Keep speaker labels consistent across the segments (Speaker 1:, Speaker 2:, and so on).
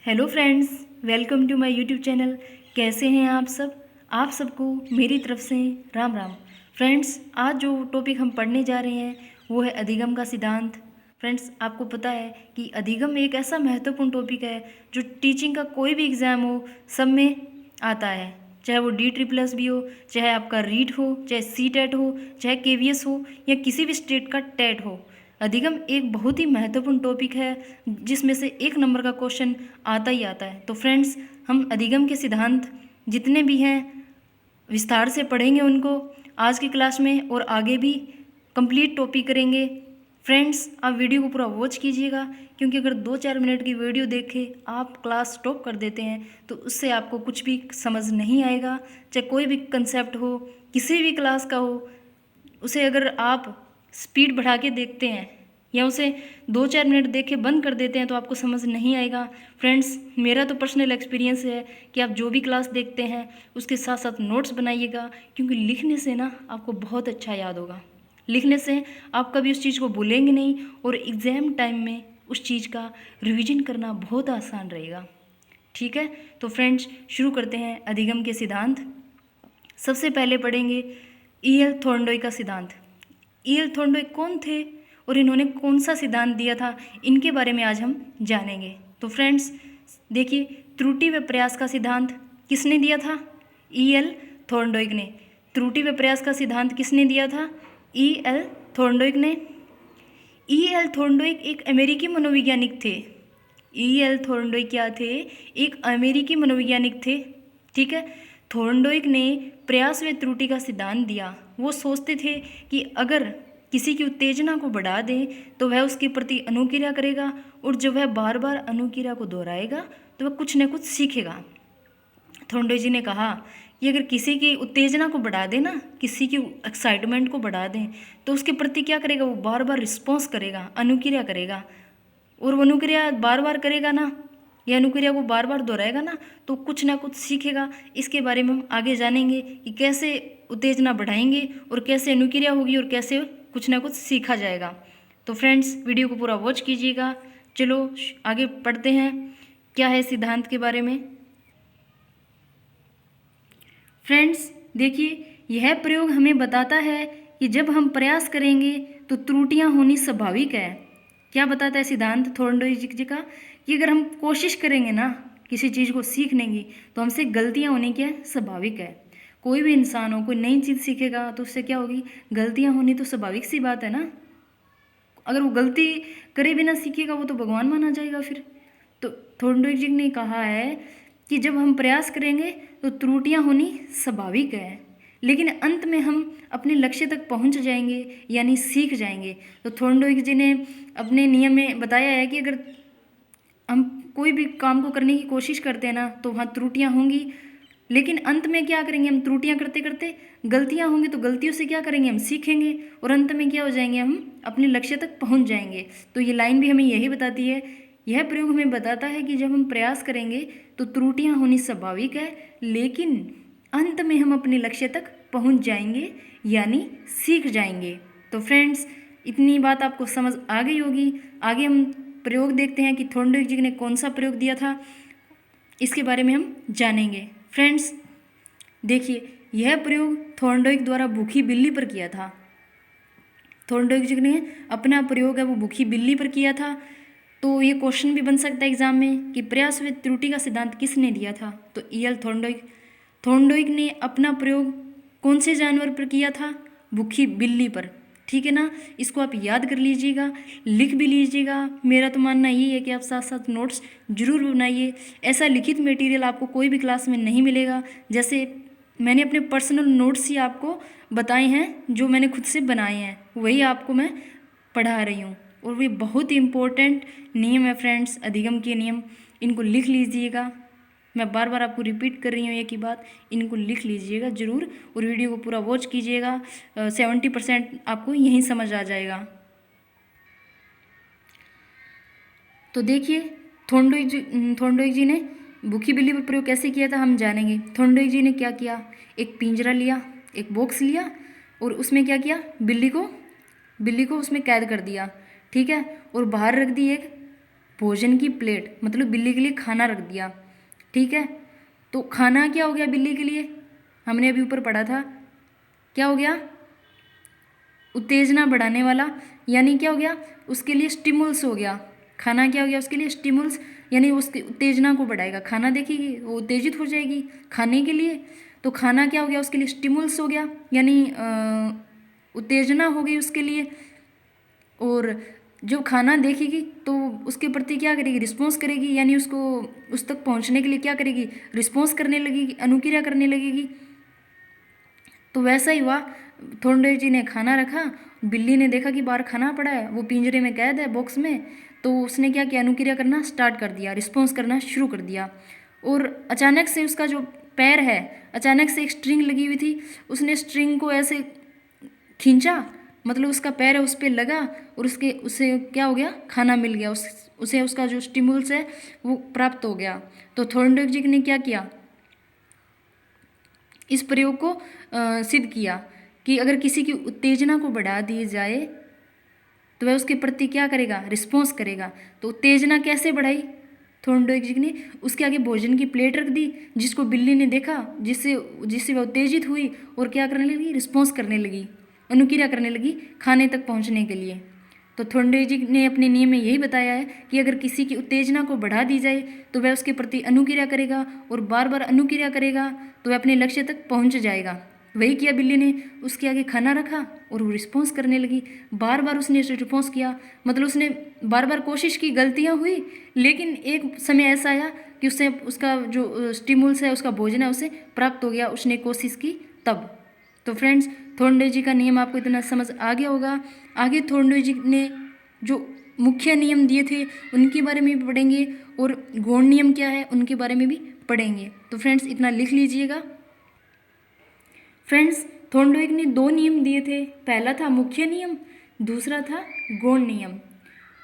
Speaker 1: Hello friends, welcome to my YouTube channel. कैसे हैं आप सब? आप सबको मेरी तरफ से राम राम। फ्रेंड्स, आज जो टॉपिक हम पढ़ने जा रहे हैं वो है अधिगम का सिद्धांत। फ्रेंड्स, आपको पता है कि अधिगम एक ऐसा महत्वपूर्ण टॉपिक है जो टीचिंग का कोई भी एग्ज़ाम हो सब में आता है, चाहे वो DSSS भी हो, चाहे आपका रीट हो, चाहे CTET हो, चाहे KVS हो या किसी भी स्टेट का टेट हो। अधिगम एक बहुत ही महत्वपूर्ण टॉपिक है जिसमें से 1 नंबर का क्वेश्चन आता ही आता है। तो फ्रेंड्स, हम अधिगम के सिद्धांत जितने भी हैं विस्तार से पढ़ेंगे उनको आज की क्लास में, और आगे भी कंप्लीट टॉपिक करेंगे। फ्रेंड्स, आप वीडियो को पूरा वॉच कीजिएगा, क्योंकि अगर 2-4 मिनट की वीडियो देखे आप क्लास स्टॉप कर देते हैं तो उससे आपको कुछ भी समझ नहीं आएगा। चाहे कोई भी कंसेप्ट हो, किसी भी क्लास का हो, उसे अगर आप स्पीड बढ़ा के देखते हैं या उसे 2-4 मिनट देख के बंद कर देते हैं तो आपको समझ नहीं आएगा। फ्रेंड्स, मेरा तो पर्सनल एक्सपीरियंस है कि आप जो भी क्लास देखते हैं उसके साथ साथ नोट्स बनाइएगा, क्योंकि लिखने से ना आपको बहुत अच्छा याद होगा। लिखने से आप कभी उस चीज़ को भूलेंगे नहीं और एग्ज़ाम टाइम में उस चीज़ का रिवीजन करना बहुत आसान रहेगा। ठीक है, तो फ्रेंड्स शुरू करते हैं अधिगम के सिद्धांत। सबसे पहले पढ़ेंगे E.L. थॉर्नडॉय का सिद्धांत। E.L. थॉर्नडॉय कौन थे और इन्होंने कौन सा सिद्धांत दिया था, इनके बारे में आज हम जानेंगे। तो फ्रेंड्स देखिए, त्रुटि व प्रयास का सिद्धांत किसने दिया था? E.L. थॉर्नडॉय ने। त्रुटि व प्रयास का सिद्धांत किसने दिया था? E.L. थॉर्नडॉय ने। E.L. थॉर्नडॉय एक अमेरिकी मनोवैज्ञानिक थे। E.L. थॉर्नडॉय क्या थे? एक अमेरिकी मनोवैज्ञानिक थे। ठीक है, थॉर्नडॉय ने प्रयास व त्रुटि का सिद्धांत दिया। वो सोचते थे कि अगर किसी की उत्तेजना को बढ़ा दें तो वह उसके प्रति अनुक्रिया करेगा, और जब वह बार बार अनुक्रिया को दोहराएगा तो वह कुछ न कुछ सीखेगा। थॉर्नडॉय जी ने कहा कि अगर किसी की उत्तेजना को बढ़ा दें ना, किसी की एक्साइटमेंट को बढ़ा दें, तो उसके प्रति क्या करेगा? वो बार बार रिस्पॉन्स करेगा, अनुक्रिया करेगा। और वो अनुक्रिया बार बार करेगा ना, या अनुक्रिया को बार बार दोहराएगा ना, तो कुछ ना कुछ सीखेगा। इसके बारे में हम आगे जानेंगे कि कैसे उत्तेजना बढ़ाएंगे और कैसे अनुक्रिया होगी और कैसे कुछ ना कुछ सीखा जाएगा। तो फ्रेंड्स, वीडियो को पूरा वॉच कीजिएगा। चलो आगे पढ़ते हैं क्या है सिद्धांत के बारे में। फ्रेंड्स देखिए, यह प्रयोग हमें बताता है कि जब हम प्रयास करेंगे तो त्रुटियां होनी स्वाभाविक है। क्या बताता है सिद्धांत थॉर्नडॉय जी का? कि अगर हम कोशिश करेंगे ना किसी चीज़ को सीखने की तो हमसे गलतियां होनी क्या है? स्वाभाविक है। कोई भी इंसान हो, कोई नई चीज़ सीखेगा तो उससे क्या होगी? गलतियां होनी तो स्वाभाविक सी बात है ना। अगर वो गलती करे बिना सीखेगा वो तो भगवान माना जाएगा फिर। तो थॉर्नडॉय जी ने कहा है कि जब हम प्रयास करेंगे तो त्रुटियां होनी स्वाभाविक है, लेकिन अंत में हम अपने लक्ष्य तक पहुंच जाएंगे, यानी सीख जाएंगे। तो थॉर्नडॉय जी ने अपने नियम में बताया है कि अगर हम कोई भी काम को करने की कोशिश करते हैं ना तो वहाँ त्रुटियां होंगी, लेकिन अंत में क्या करेंगे? हम त्रुटियां करते करते गलतियां होंगी तो गलतियों से क्या करेंगे? हम सीखेंगे और अंत में क्या हो जाएंगे? हम अपने लक्ष्य तक पहुंच जाएंगे। तो ये लाइन भी हमें यही बताती है, यह प्रयोग हमें बताता है कि जब हम प्रयास करेंगे तो त्रुटियां होनी स्वाभाविक है, लेकिन अंत में हम अपने लक्ष्य तक पहुंच जाएंगे, यानी सीख जाएंगे। तो फ्रेंड्स, इतनी बात आपको समझ आ गई होगी। आगे हम प्रयोग देखते हैं कि थॉर्नडॉय जी ने कौन सा प्रयोग दिया था, इसके बारे में हम जानेंगे। फ्रेंड्स देखिए, यह प्रयोग थॉर्नडॉय द्वारा भूखी बिल्ली पर किया था। थॉर्नडॉय जी ने अपना प्रयोग है वो भूखी बिल्ली पर किया था। तो ये क्वेश्चन भी बन सकता है एग्जाम में कि प्रयास व त्रुटि का सिद्धांत किसने दिया था? तो E.L. थॉर्नडॉय। थॉर्नडॉय ने अपना प्रयोग कौन से जानवर पर किया था? भूखी बिल्ली पर। ठीक है ना, इसको आप याद कर लीजिएगा, लिख भी लीजिएगा। मेरा तो मानना यही है कि आप साथ साथ नोट्स जरूर बनाइए। ऐसा लिखित मटेरियल आपको कोई भी क्लास में नहीं मिलेगा। जैसे मैंने अपने पर्सनल नोट्स ही आपको बताए हैं, जो मैंने खुद से बनाए हैं वही आपको मैं पढ़ा रही हूँ, और वे बहुत ही इम्पोर्टेंट नियम है फ्रेंड्स, अधिगम के नियम। इनको लिख लीजिएगा। मैं बार बार आपको रिपीट कर रही हूँ एक ही बात, इनको लिख लीजिएगा ज़रूर और वीडियो को पूरा वॉच कीजिएगा। 70% आपको यहीं समझ आ जाएगा। तो देखिए, थॉर्नडॉय जी ने भूखी बिल्ली पर प्रयोग कैसे किया था हम जानेंगे। थॉर्नडॉय जी ने क्या किया? एक पिंजरा लिया, एक बॉक्स लिया, और उसमें क्या किया? बिल्ली को उसमें कैद कर दिया। ठीक है, और बाहर रख दी एक भोजन की प्लेट, मतलब बिल्ली के लिए खाना रख दिया। ठीक है, तो खाना क्या हो गया बिल्ली के लिए, हमने अभी ऊपर पढ़ा था, क्या हो गया, उत्तेजना बढ़ाने वाला, यानी क्या हो गया उसके लिए स्टिमुल्स हो गया। खाना क्या हो गया उसके लिए, स्टिमुल्स, यानी उसकी उत्तेजना को बढ़ाएगा। खाना देखेगी वो उत्तेजित हो जाएगी खाने के लिए, तो खाना क्या हो गया उसके लिए, स्टिमुल्स हो गया, यानी उत्तेजना हो गई उसके लिए। और जो खाना देखेगी तो उसके प्रति क्या करेगी, रिस्पॉन्स करेगी, यानी उसको उस तक पहुंचने के लिए क्या करेगी, रिस्पॉन्स करने लगेगी, अनुक्रिया करने लगेगी। तो वैसा ही हुआ, थोर्नडाइक जी ने खाना रखा, बिल्ली ने देखा कि बाहर खाना पड़ा है, वो पिंजरे में कैद है बॉक्स में, तो उसने क्या किया, अनुक्रिया करना स्टार्ट कर दिया, रिस्पॉन्स करना शुरू कर दिया। और अचानक से उसका जो पैर है, अचानक से एक स्ट्रिंग लगी हुई थी, उसने स्ट्रिंग को ऐसे खींचा, मतलब उसका पैर है उस पर लगा, और उसे क्या हो गया, खाना मिल गया, उसे उसका जो स्टिमुल्स है वो प्राप्त हो गया। तो थोर्नडाइक जी ने क्या किया, इस प्रयोग को सिद्ध किया कि अगर किसी की उत्तेजना को बढ़ा दी जाए तो वह उसके प्रति क्या करेगा, रिस्पॉन्स करेगा। तो उत्तेजना कैसे बढ़ाई थोर्नडाइक जी ने, उसके आगे भोजन की प्लेट रख दी, जिसको बिल्ली ने देखा, जिससे जिससे वह उत्तेजित हुई और क्या करने लगी, रिस्पॉन्स करने लगी, अनुक्रिया करने लगी खाने तक पहुंचने के लिए। तो थोर्नडाइक जी ने अपने नियम में यही बताया है कि अगर किसी की उत्तेजना को बढ़ा दी जाए तो वह उसके प्रति अनुक्रिया करेगा, और बार बार अनुक्रिया करेगा तो वह अपने लक्ष्य तक पहुंच जाएगा। वही किया बिल्ली ने, उसके आगे खाना रखा और वो रिस्पॉन्स करने लगी, बार बार उसने रिस्पॉन्स किया, मतलब उसने बार बार कोशिश की, गलतियां हुई, लेकिन एक समय ऐसा आया कि उससे उसका जो स्टिमुल्स है, उसका भोजन है, उसे प्राप्त हो गया, उसने कोशिश की तब। तो फ्रेंड्स, थोर्नडाइक जी का नियम आपको इतना समझ आ गया होगा। आगे थोर्नडाइक जी ने जो मुख्य नियम दिए थे उनके बारे में भी पढ़ेंगे, और गौण नियम क्या है उनके बारे में भी पढ़ेंगे। तो फ्रेंड्स इतना लिख लीजिएगा। फ्रेंड्स, थोर्नडाइक ने 2 नियम दिए थे, पहला था मुख्य नियम, दूसरा था गौण नियम।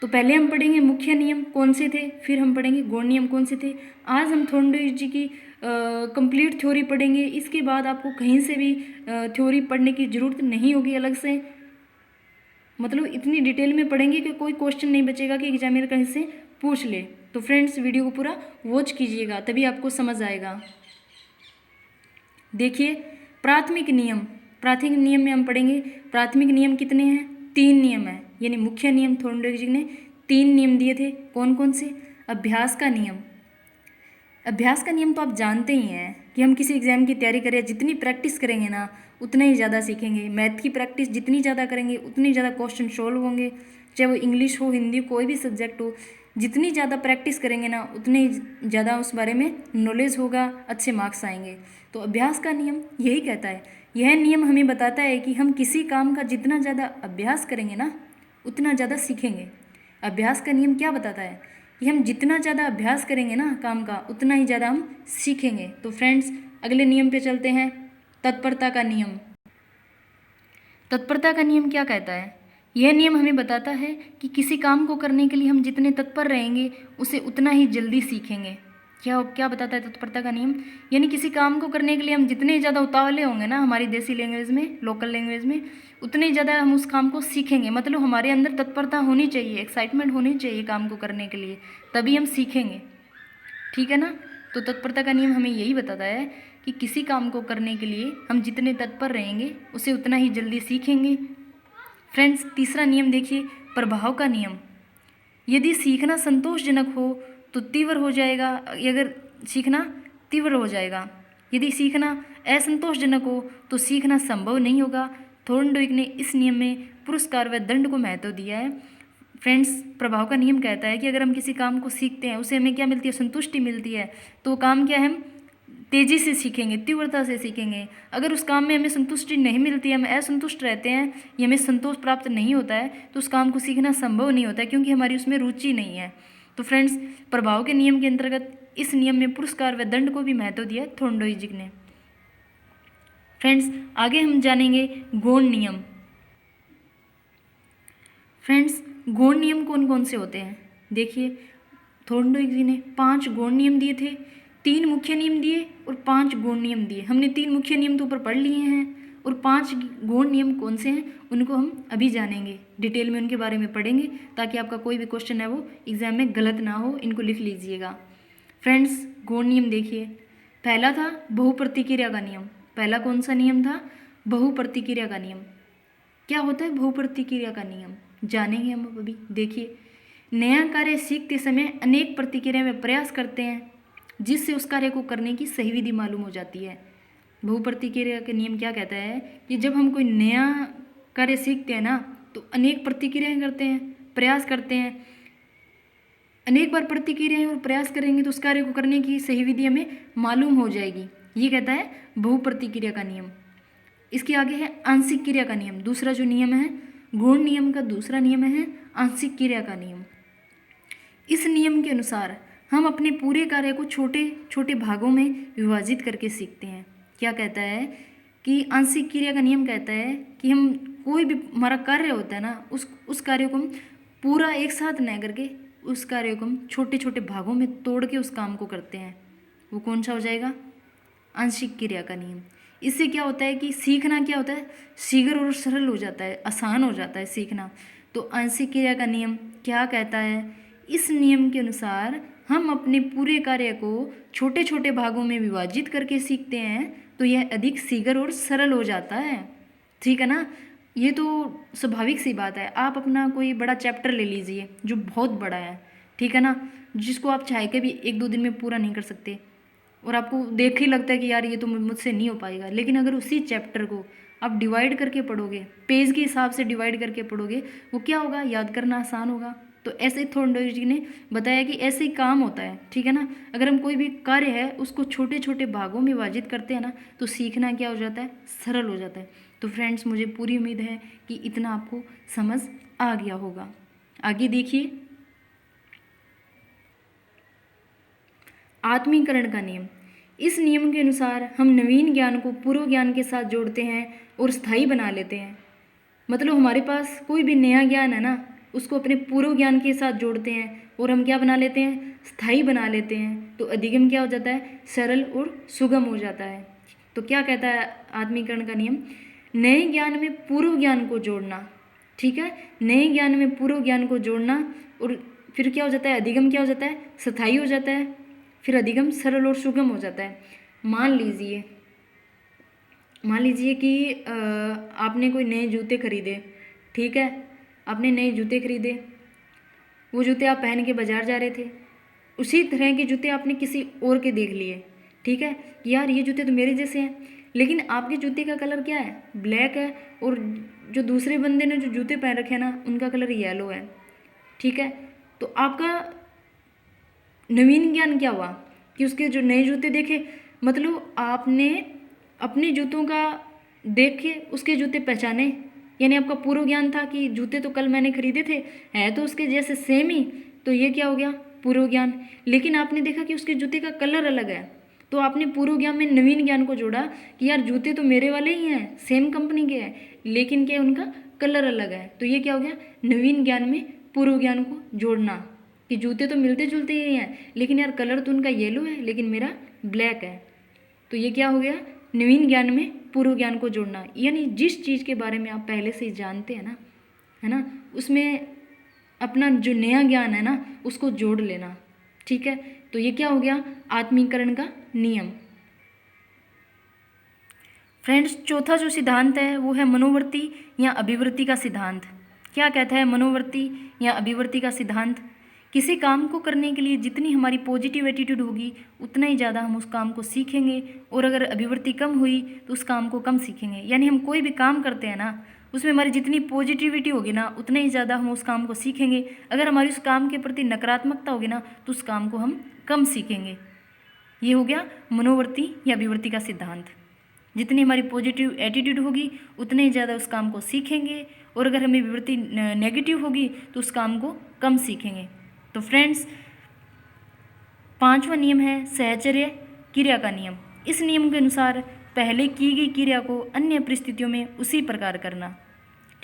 Speaker 1: तो पहले हम पढ़ेंगे मुख्य नियम कौन से थे, फिर हम पढ़ेंगे गौण नियम कौन से थे। आज हम थोर्नडाइक जी की कंप्लीट थ्योरी पढ़ेंगे, इसके बाद आपको कहीं से भी थ्योरी पढ़ने की ज़रूरत नहीं होगी अलग से, मतलब इतनी डिटेल में पढ़ेंगे कि कोई क्वेश्चन नहीं बचेगा कि एग्जामिनर कहीं से पूछ ले। तो फ्रेंड्स वीडियो को पूरा वॉच कीजिएगा, तभी आपको समझ आएगा। देखिए, प्राथमिक नियम, प्राथमिक नियम में हम पढ़ेंगे प्राथमिक नियम कितने हैं, 3 नियम है, यानी मुख्य नियम थोर्नडाइक जी ने 3 नियम दिए थे। कौन कौन से, अभ्यास का नियम, अभ्यास का नियम तो आप जानते ही हैं कि हम किसी एग्जाम की तैयारी करें, जितनी प्रैक्टिस करेंगे ना उतना ही ज़्यादा सीखेंगे। मैथ की प्रैक्टिस जितनी ज़्यादा करेंगे उतनी ज़्यादा क्वेश्चन सॉल्व होंगे, चाहे वो इंग्लिश हो, हिंदी, कोई भी सब्जेक्ट हो, जितनी ज़्यादा प्रैक्टिस करेंगे ना उतनी ज़्यादा उस बारे में नॉलेज होगा, अच्छे मार्क्स आएंगे। तो अभ्यास का नियम यही कहता है, यह नियम हमें बताता है कि हम किसी काम का जितना ज़्यादा अभ्यास करेंगे ना उतना ज़्यादा सीखेंगे। अभ्यास का नियम क्या बताता है कि हम जितना ज़्यादा अभ्यास करेंगे ना काम का उतना ही ज़्यादा हम सीखेंगे। तो फ्रेंड्स अगले नियम पे चलते हैं, तत्परता का नियम। तत्परता का नियम क्या कहता है, यह नियम हमें बताता है कि किसी काम को करने के लिए हम जितने तत्पर रहेंगे उसे उतना ही जल्दी सीखेंगे। क्या क्या बताता है तत्परता का नियम, यानी किसी काम को करने के लिए हम जितने ज़्यादा उतावले होंगे ना, हमारी देसी लैंग्वेज में, लोकल लैंग्वेज में, उतने ज़्यादा हम उस काम को सीखेंगे। मतलब हमारे अंदर तत्परता होनी चाहिए, एक्साइटमेंट होनी चाहिए काम को करने के लिए, तभी हम सीखेंगे। ठीक है ना। तो तत्परता का नियम हमें यही बताता है कि किसी काम को करने के लिए हम जितने तत्पर रहेंगे उसे उतना ही जल्दी सीखेंगे। फ्रेंड्स तीसरा नियम देखिए, प्रभाव का नियम। यदि सीखना संतोषजनक हो तो तीव्र हो जाएगा, अगर सीखना तीव्र हो जाएगा, यदि सीखना असंतोषजनक हो तो सीखना संभव नहीं होगा। थोर्नडाइक ने इस नियम में पुरस्कार व दंड को महत्व दिया है। फ्रेंड्स प्रभाव का नियम कहता है कि अगर हम किसी काम को सीखते हैं उसे हमें क्या मिलती है, संतुष्टि मिलती है, तो काम क्या है, हम तेज़ी से सीखेंगे, तीव्रता से सीखेंगे। अगर उस काम में हमें संतुष्टि नहीं मिलती है, हम असंतुष्ट रहते हैं, या हमें संतोष प्राप्त नहीं होता है, तो उस काम को सीखना संभव नहीं होता है, क्योंकि हमारी उसमें रुचि नहीं है। तो फ्रेंड्स प्रभाव के नियम के अंतर्गत इस नियम में पुरस्कार व दंड को भी महत्व दिया है थोर्नडाइक जी ने। फ्रेंड्स आगे हम जानेंगे गौण नियम। फ्रेंड्स गौण नियम कौन कौन से होते हैं, देखिए थोर्नडाइक जी ने 5 गौण नियम दिए थे, 3 मुख्य नियम दिए और 5 गौण नियम दिए। हमने 3 मुख्य नियम तो ऊपर पढ़ लिए हैं और 5 गौण नियम कौन से हैं उनको हम अभी जानेंगे, डिटेल में उनके बारे में पढ़ेंगे, ताकि आपका कोई भी क्वेश्चन है वो एग्जाम में गलत ना हो। इनको लिख लीजिएगा। फ्रेंड्स, गौण नियम देखिए, पहला था बहुप्रतिक्रिया का नियम। पहला कौन सा नियम था? बहुप्रतिक्रिया का नियम। क्या होता है बहुप्रतिक्रिया का नियम? जानेंगे हम अभी। देखिए, नया कार्य सीखते समय अनेक प्रतिक्रिया में प्रयास करते हैं, जिससे उस कार्य को करने की सही विधि मालूम हो जाती है। बहुप्रतिक्रिया का नियम क्या कहता है कि जब हम कोई नया कार्य सीखते हैं ना, तो अनेक प्रतिक्रियाएं करते हैं, प्रयास करते हैं। अनेक बार प्रतिक्रियाएं और प्रयास करेंगे तो उस कार्य को करने की सही विधि हमें मालूम हो जाएगी। ये कहता है बहुप्रतिक्रिया का नियम। इसके आगे है आंशिक क्रिया का नियम। दूसरा जो नियम है गौण नियम का, दूसरा नियम है आंशिक क्रिया का नियम। इस नियम के अनुसार हम अपने पूरे कार्य को छोटे छोटे भागों में विभाजित करके सीखते हैं। क्या कहता है कि आंशिक क्रिया का नियम कहता है कि हम कोई भी हमारा कार्य होता है ना, उस कार्य को हम पूरा एक साथ न करके उस कार्य को हम छोटे छोटे भागों में तोड़ के उस काम को करते हैं। वो कौन सा हो जाएगा? आंशिक क्रिया का नियम। इससे क्या होता है कि सीखना क्या होता है? शीघ्र और सरल हो जाता है, आसान हो जाता है सीखना। तो आंशिक क्रिया का नियम क्या कहता है? इस नियम के अनुसार हम अपने पूरे कार्य को छोटे छोटे भागों में विभाजित करके सीखते हैं, तो यह अधिक शीघ्र और सरल हो जाता है। ठीक है ना? ये तो स्वाभाविक सी बात है। आप अपना कोई बड़ा चैप्टर ले लीजिए जो बहुत बड़ा है, ठीक है ना, जिसको आप चाहे के भी 1-2 दिन में पूरा नहीं कर सकते, और आपको देख ही लगता है कि यार ये तो मुझसे नहीं हो पाएगा। लेकिन अगर उसी चैप्टर को आप डिवाइड करके पढ़ोगे, पेज के हिसाब से डिवाइड करके पढ़ोगे, वो क्या होगा? याद करना आसान होगा। तो ऐसे थॉर्नडाइक जी ने बताया कि ऐसे ही काम होता है, ठीक है ना। अगर हम कोई भी कार्य है उसको छोटे छोटे भागों में विभाजित करते हैं ना, तो सीखना क्या हो जाता है? सरल हो जाता है। तो फ्रेंड्स, मुझे पूरी उम्मीद है कि इतना आपको समझ आ गया होगा। आगे देखिए, आत्मीकरण का नियम। इस नियम के अनुसार हम नवीन ज्ञान को पूर्व ज्ञान के साथ जोड़ते हैं और स्थायी बना लेते हैं। मतलब हमारे पास कोई भी नया ज्ञान है ना, उसको अपने पूर्व ज्ञान के साथ जोड़ते हैं और हम क्या बना लेते हैं? स्थायी बना लेते हैं। तो अधिगम क्या हो जाता है? सरल और सुगम हो जाता है। तो क्या कहता है आत्मीकरण का नियम? नए ज्ञान में पूर्व ज्ञान को जोड़ना, ठीक है, नए ज्ञान में पूर्व ज्ञान को जोड़ना, और फिर क्या हो जाता है? अधिगम क्या हो जाता है? स्थायी हो जाता है। फिर अधिगम सरल और सुगम हो जाता है। मान लीजिए कि आपने कोई नए जूते खरीदे, ठीक है, आपने नए जूते खरीदे, वो जूते आप पहन के बाजार जा रहे थे, उसी तरह के जूते आपने किसी और के देख लिए, ठीक है, कि यार ये जूते तो मेरे जैसे हैं, लेकिन आपके जूते का कलर क्या है? ब्लैक है, और जो दूसरे बंदे ने जो जूते पहन रखे हैं ना, उनका कलर येलो है, ठीक है। तो आपका नवीन ज्ञान क्या हुआ कि उसके जो नए जूते देखे, मतलब आपने अपने जूतों का देख के उसके जूते पहचाने, यानी आपका पूर्व ज्ञान था कि जूते तो कल मैंने खरीदे थे, है तो उसके जैसे सेम ही, तो ये क्या हो गया? पूर्व ज्ञान। लेकिन आपने देखा कि उसके जूते का कलर अलग है, तो आपने पूर्व ज्ञान में नवीन ज्ञान को जोड़ा कि यार जूते तो मेरे वाले ही हैं, सेम कंपनी के हैं, लेकिन क्या उनका कलर अलग है। तो ये क्या हो गया? नवीन ज्ञान में पूर्व ज्ञान को जोड़ना, कि जूते तो मिलते जुलते ही हैं, लेकिन यार कलर तो उनका येलो है लेकिन मेरा ब्लैक है। तो ये क्या हो गया? नवीन ज्ञान में पूर्व ज्ञान को जोड़ना। यानी जिस चीज़ के बारे में आप पहले से ही जानते हैं ना, है ना, उसमें अपना जो नया ज्ञान है ना उसको जोड़ लेना, ठीक है। तो ये क्या हो गया? आत्मीकरण का नियम। फ्रेंड्स, चौथा जो सिद्धांत है वो है मनोवृत्ति या अभिवृत्ति का सिद्धांत। क्या कहता है मनोवृत्ति या अभिवृत्ति का सिद्धांत? किसी काम को करने के लिए जितनी हमारी पॉजिटिव एटीट्यूड होगी उतना ही ज़्यादा हम उस काम को सीखेंगे, और अगर अभिवृत्ति कम हुई तो उस काम को कम सीखेंगे। यानी हम कोई भी काम करते हैं ना, उसमें हमारी जितनी पॉजिटिविटी होगी ना उतना ही ज़्यादा हम उस काम को सीखेंगे। अगर हमारी उस काम के प्रति नकारात्मकता होगी ना तो उस काम को हम कम सीखेंगे। ये हो गया मनोवृत्ति या अभिवृत्ति का सिद्धांत। जितनी हमारी पॉजिटिव एटीट्यूड होगी उतने ही ज़्यादा उस काम को सीखेंगे, और अगर हमें विवृत्ति नेगेटिव होगी तो उस काम को कम सीखेंगे। तो फ्रेंड्स, पांचवा नियम है सहचर्य क्रिया का नियम। इस नियम के अनुसार पहले की गई क्रिया को अन्य परिस्थितियों में उसी प्रकार करना,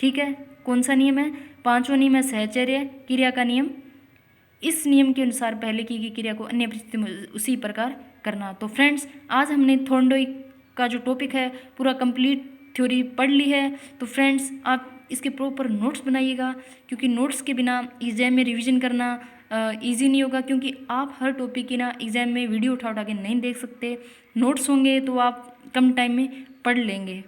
Speaker 1: ठीक है। कौन सा नियम है? पांचवा नियम है सहचर्य क्रिया का नियम। इस नियम के अनुसार पहले की गई क्रिया को अन्य परिस्थितियों में उसी प्रकार करना। तो फ्रेंड्स, आज हमने थॉर्नडाइक का जो टॉपिक है पूरा कंप्लीट थ्योरी पढ़ ली है तो फ्रेंड्स आप इसके प्रॉपर नोट्स बनाइएगा, क्योंकि नोट्स के बिना एग्ज़ाम में रिवीजन करना ईजी नहीं होगा, क्योंकि आप हर टॉपिक की ना एग्ज़ाम में वीडियो उठा उठा के नहीं देख सकते। नोट्स होंगे तो आप कम टाइम में पढ़ लेंगे।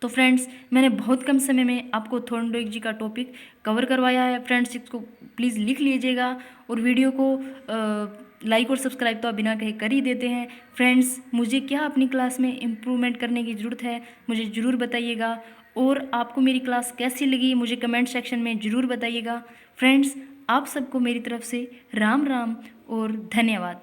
Speaker 1: तो फ्रेंड्स मैंने बहुत कम समय में आपको थॉर्नडाइक का टॉपिक कवर करवाया है। फ्रेंड्स इसको प्लीज़ लिख लीजिएगा और वीडियो को लाइक और सब्सक्राइब तो आप बिना कहे कर ही देते हैं। फ्रेंड्स मुझे क्या अपनी क्लास में इम्प्रूवमेंट करने की ज़रूरत है मुझे ज़रूर बताइएगा, और आपको मेरी क्लास कैसी लगी मुझे कमेंट सेक्शन में ज़रूर बताइएगा। फ्रेंड्स आप सबको मेरी तरफ से राम राम और धन्यवाद।